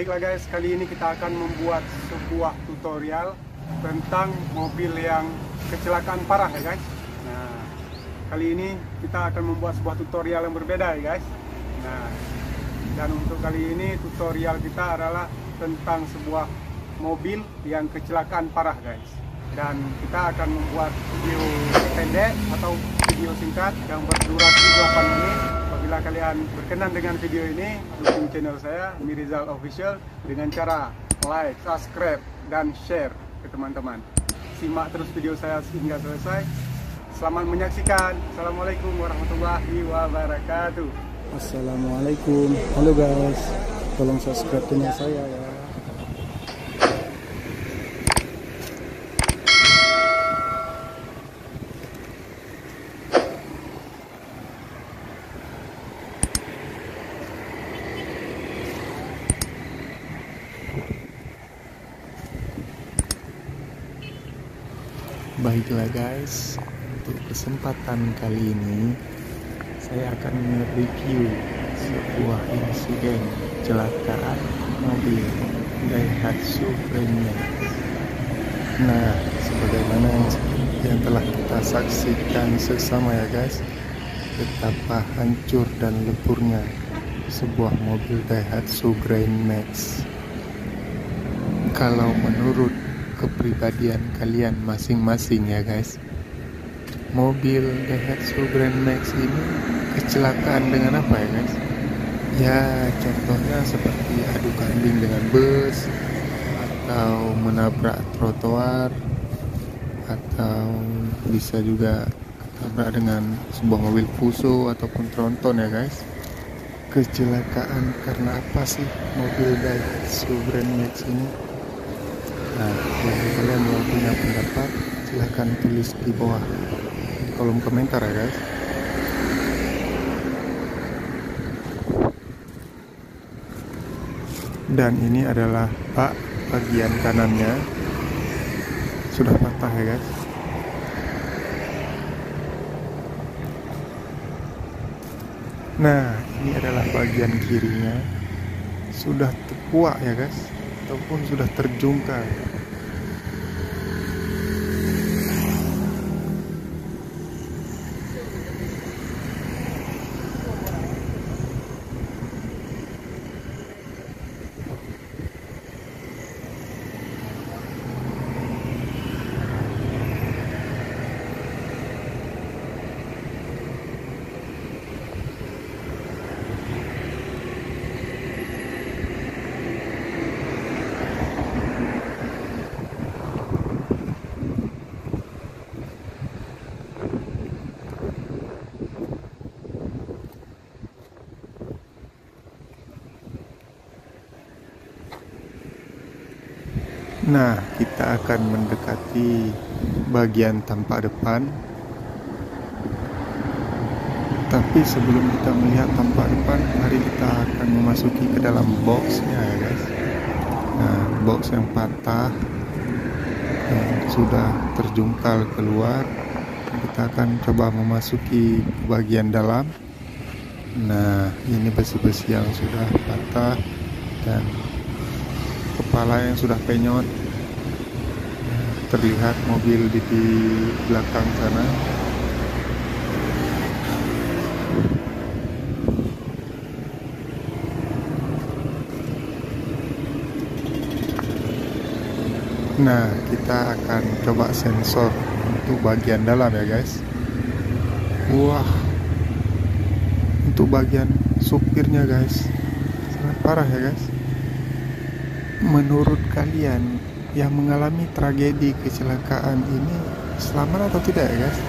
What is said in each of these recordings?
Baiklah guys, kali ini kita akan membuat sebuah tutorial tentang mobil yang kecelakaan parah ya guys. Nah, kali ini kita akan membuat sebuah tutorial yang berbeda ya guys. Nah, dan untuk kali ini tutorial kita adalah tentang sebuah mobil yang kecelakaan parah guys. Dan kita akan membuat video pendek atau video singkat yang berdurasi 8 menit. Apabila kalian berkenan dengan video ini, dukung channel saya Mirizal Official dengan cara like, subscribe, dan share ke teman-teman. Simak terus video saya hingga selesai. Selamat menyaksikan. Assalamualaikum warahmatullahi wabarakatuh. Assalamualaikum. Halo guys, tolong subscribe channel saya ya. Baiklah guys, untuk kesempatan kali ini saya akan mereview sebuah insiden kecelakaan mobil Daihatsu Premier. Nah, sebagaimana yang telah kita saksikan sesama ya guys, betapa hancur dan leburnya sebuah mobil Daihatsu Grand Max. Kalau menurut kepribadian kalian masing-masing ya guys, mobil Daihatsu Grand Max ini kecelakaan dengan apa ya guys? Ya contohnya seperti adu kambing dengan bus, atau menabrak trotoar, atau bisa juga ketabrak dengan sebuah mobil fuso ataupun tronton ya guys. Kecelakaan karena apa sih mobil Daihatsu Grand Max ini? Nah, bagi kalian yang punya pendapat, silahkan tulis di bawah di kolom komentar ya guys. Dan ini adalah bak bagian kanannya sudah patah ya guys. Nah, ini adalah bagian kirinya sudah terkuak ya guys, ataupun sudah terjungkal. Nah, kita akan mendekati bagian tampak depan. Tapi sebelum kita melihat tampak depan, mari kita akan memasuki ke dalam boxnya ya guys. Nah, box yang patah yang sudah terjungkal keluar, kita akan coba memasuki bagian dalam. Nah, ini besi-besi yang sudah patah dan kepala yang sudah penyot. Terlihat mobil di belakang sana. Nah, kita akan coba sensor untuk bagian dalam ya guys. Wah, untuk bagian supirnya guys, sangat parah ya guys. Menurut kalian yang mengalami tragedi kecelakaan ini selamat atau tidak ya guys?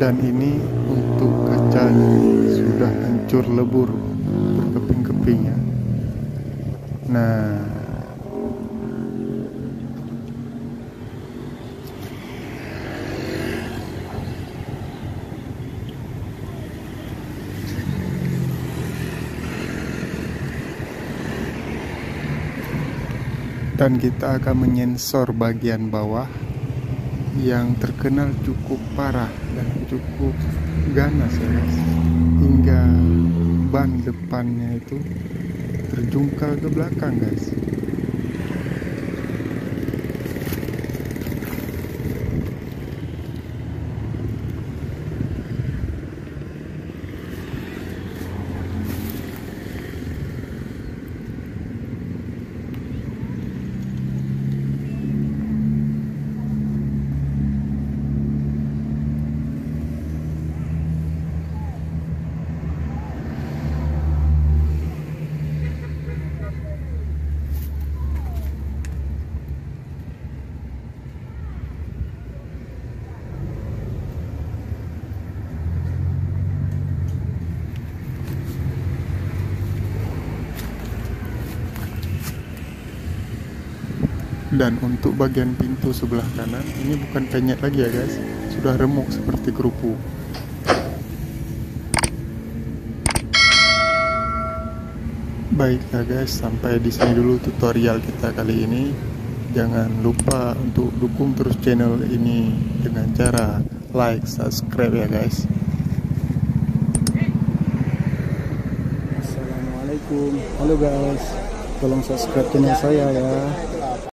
Dan ini untuk kacanya sudah hancur lebur berkeping-keping ya. Nah, dan kita akan menyensor bagian bawah yang terkenal cukup parah dan cukup ganas ya guys, hingga ban depannya itu terjungkal ke belakang guys. Dan untuk bagian pintu sebelah kanan ini bukan penyet lagi ya guys, sudah remuk seperti kerupuk. Baiklah guys, sampai di sini dulu tutorial kita kali ini. Jangan lupa untuk dukung terus channel ini dengan cara like, subscribe ya guys. Assalamualaikum. Halo guys, tolong subscribe channel saya ya.